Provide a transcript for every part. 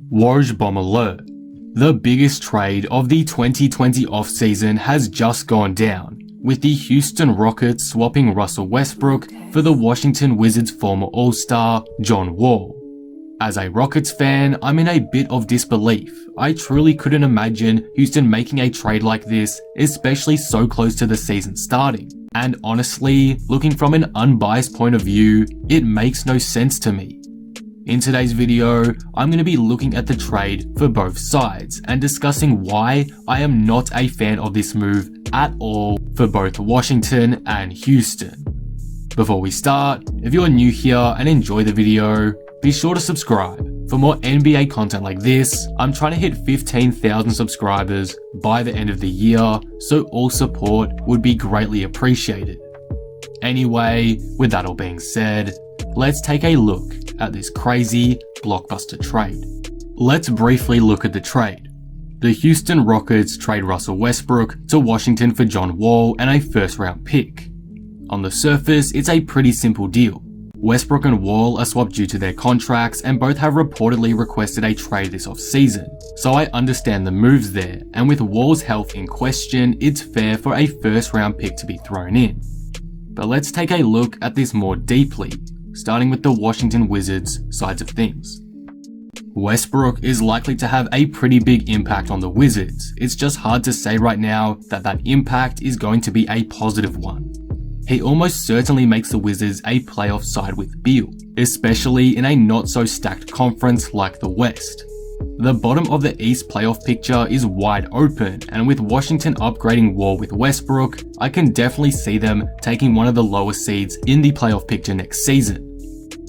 Woj bomb alert. The biggest trade of the 2020 offseason has just gone down, with the Houston Rockets swapping Russell Westbrook for the Washington Wizards' former All-Star, John Wall. As a Rockets fan, I'm in a bit of disbelief. I truly couldn't imagine Houston making a trade like this, especially so close to the season starting. And honestly, looking from an unbiased point of view, it makes no sense to me. In today's video, I'm going to be looking at the trade for both sides and discussing why I am not a fan of this move at all for both Washington and Houston. Before we start, if you're new here and enjoy the video, be sure to subscribe. For more NBA content like this, I'm trying to hit 15,000 subscribers by the end of the year, so all support would be greatly appreciated. Anyway, with that all being said, let's take a look at this crazy blockbuster trade. Let's briefly look at the trade. The Houston Rockets trade Russell Westbrook to Washington for John Wall and a first-round pick. On the surface, it's a pretty simple deal. Westbrook and Wall are swapped due to their contracts and both have reportedly requested a trade this offseason, so I understand the moves there, and with Wall's health in question, it's fair for a first-round pick to be thrown in. But let's take a look at this more deeply, starting with the Washington Wizards sides of things. Westbrook is likely to have a pretty big impact on the Wizards. It's just hard to say right now that that impact is going to be a positive one. He almost certainly makes the Wizards a playoff side with Beal, especially in a not so stacked conference like the West. The bottom of the East playoff picture is wide open, and with Washington upgrading Wall with Westbrook, I can definitely see them taking one of the lower seeds in the playoff picture next season.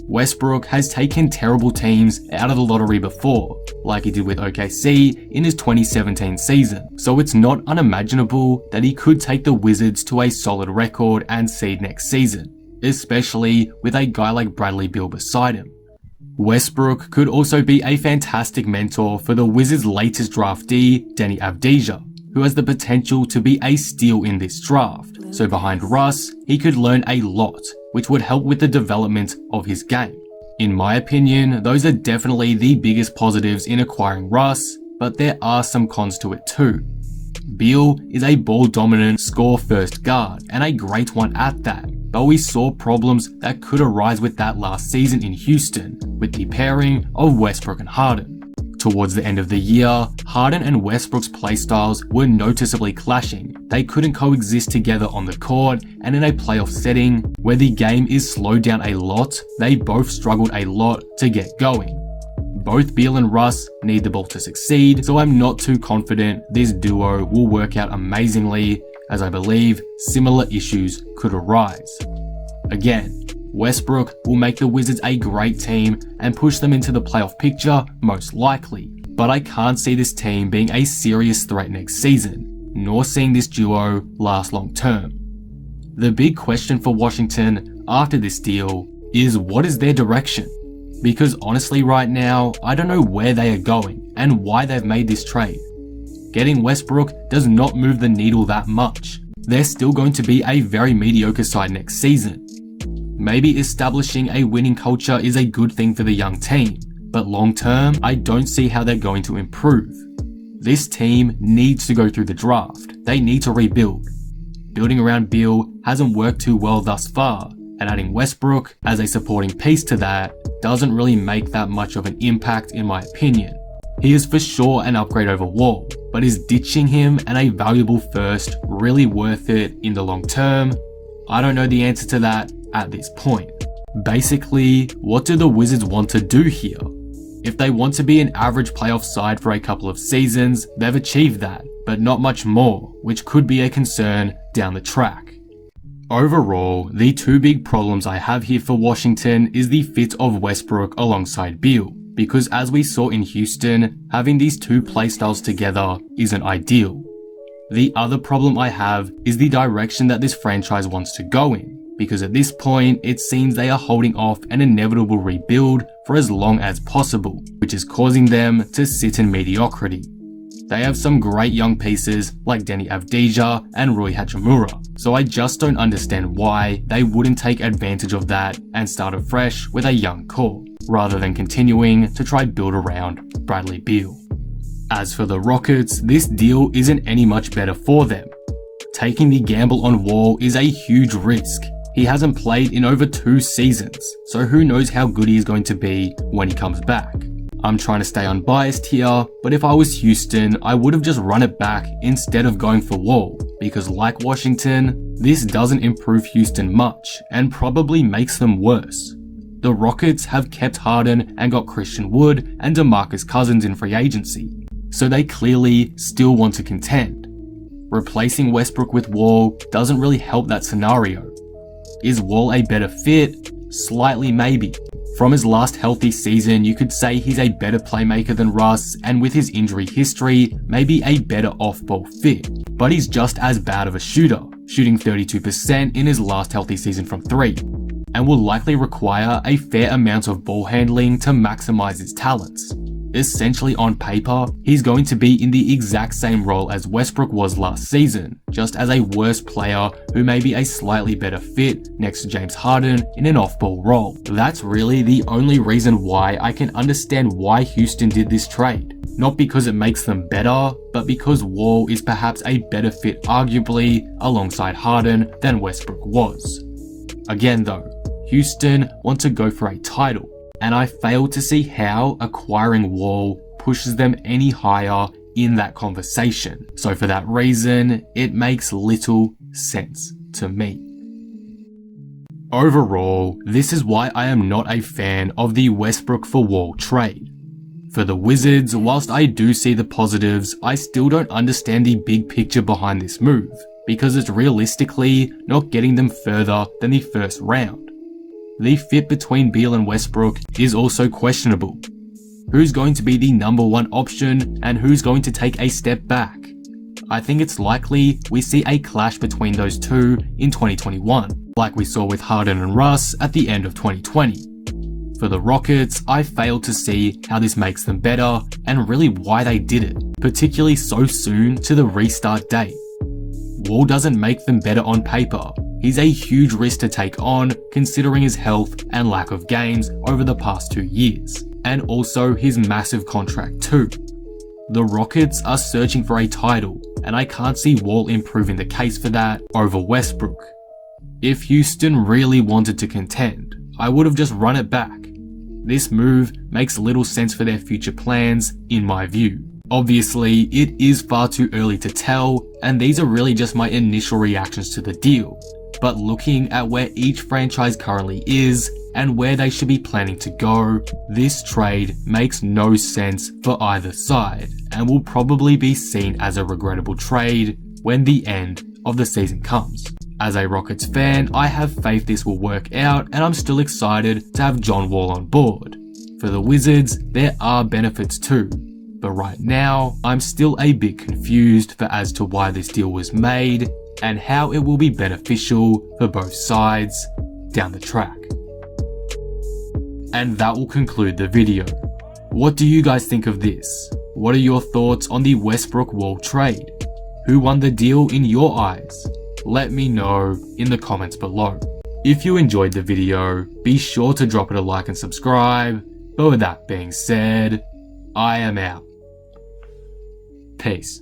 Westbrook has taken terrible teams out of the lottery before, like he did with OKC in his 2017 season, so it's not unimaginable that he could take the Wizards to a solid record and seed next season, especially with a guy like Bradley Beal beside him. Westbrook could also be a fantastic mentor for the Wizards' latest draftee, Deni Avdija, who has the potential to be a steal in this draft, so behind Russ, he could learn a lot, which would help with the development of his game. In my opinion, those are definitely the biggest positives in acquiring Russ, but there are some cons to it too. Beal is a ball-dominant, score-first guard, and a great one at that, but we saw problems that could arise with that last season in Houston, with the pairing of Westbrook and Harden. Towards the end of the year, Harden and Westbrook's playstyles were noticeably clashing. They couldn't coexist together on the court, and in a playoff setting, where the game is slowed down a lot, they both struggled a lot to get going. Both Beal and Russ need the ball to succeed, so I'm not too confident this duo will work out amazingly, as I believe similar issues could arise. Again, Westbrook will make the Wizards a great team and push them into the playoff picture most likely, but I can't see this team being a serious threat next season, nor seeing this duo last long term. The big question for Washington after this deal is, what is their direction? Because honestly right now, I don't know where they are going and why they've made this trade. Getting Westbrook does not move the needle that much. They're still going to be a very mediocre side next season. Maybe establishing a winning culture is a good thing for the young team, but long term, I don't see how they're going to improve. This team needs to go through the draft. They need to rebuild. Building around Beal hasn't worked too well thus far, and adding Westbrook as a supporting piece to that doesn't really make that much of an impact in my opinion. He is for sure an upgrade over Wall, but is ditching him and a valuable first really worth it in the long term? I don't know the answer to that at this point. Basically, what do the Wizards want to do here? If they want to be an average playoff side for a couple of seasons, they've achieved that, but not much more, which could be a concern down the track. Overall, the two big problems I have here for Washington is the fit of Westbrook alongside Beal, because as we saw in Houston, having these two playstyles together isn't ideal. The other problem I have is the direction that this franchise wants to go in, because at this point, it seems they are holding off an inevitable rebuild for as long as possible, which is causing them to sit in mediocrity. They have some great young pieces like Deni Avdija and Rui Hachimura, so I just don't understand why they wouldn't take advantage of that and start afresh with a young core. rather than continuing to try build around Bradley Beal. As for the Rockets, this deal isn't any much better for them. Taking the gamble on Wall is a huge risk. He hasn't played in over 2 seasons, so who knows how good he is going to be when he comes back. I'm trying to stay unbiased here, but if I was Houston, I would have just run it back instead of going for Wall, because like Washington, this doesn't improve Houston much and probably makes them worse. The Rockets have kept Harden and got Christian Wood and DeMarcus Cousins in free agency, so they clearly still want to contend. Replacing Westbrook with Wall doesn't really help that scenario. Is Wall a better fit? Slightly maybe. From his last healthy season, you could say he's a better playmaker than Russ, and with his injury history, maybe a better off-ball fit. But he's just as bad of a shooter, shooting 32% in his last healthy season from 3, and will likely require a fair amount of ball handling to maximize his talents. Essentially on paper, he's going to be in the exact same role as Westbrook was last season, just as a worse player who may be a slightly better fit next to James Harden in an off-ball role. That's really the only reason why I can understand why Houston did this trade. Not because it makes them better, but because Wall is perhaps a better fit arguably alongside Harden than Westbrook was. Again though, Houston want to go for a title, and I fail to see how acquiring Wall pushes them any higher in that conversation. So for that reason, it makes little sense to me. Overall, this is why I am not a fan of the Westbrook for Wall trade. For the Wizards, whilst I do see the positives, I still don't understand the big picture behind this move, because it's realistically not getting them further than the first round. The fit between Beal and Westbrook is also questionable. Who's going to be the number 1 option and who's going to take a step back? I think it's likely we see a clash between those two in 2021, like we saw with Harden and Russ at the end of 2020. For the Rockets, I fail to see how this makes them better and really why they did it, particularly so soon to the restart date. Wall doesn't make them better on paper. He's a huge risk to take on considering his health and lack of games over the past 2 years, and also his massive contract too. The Rockets are searching for a title, and I can't see Wall improving the case for that over Westbrook. If Houston really wanted to contend, I would have just run it back. This move makes little sense for their future plans, in my view. Obviously, it is far too early to tell, and these are really just my initial reactions to the deal. But looking at where each franchise currently is and where they should be planning to go, this trade makes no sense for either side and will probably be seen as a regrettable trade when the end of the season comes. As a Rockets fan, I have faith this will work out, and I'm still excited to have John Wall on board. For the Wizards, there are benefits too, but right now, I'm still a bit confused as to why this deal was made and how it will be beneficial for both sides down the track. And that will conclude the video. What do you guys think of this? What are your thoughts on the Westbrook-Wall trade? Who won the deal in your eyes? Let me know in the comments below. If you enjoyed the video, be sure to drop it a like and subscribe. But with that being said, I am out. Peace.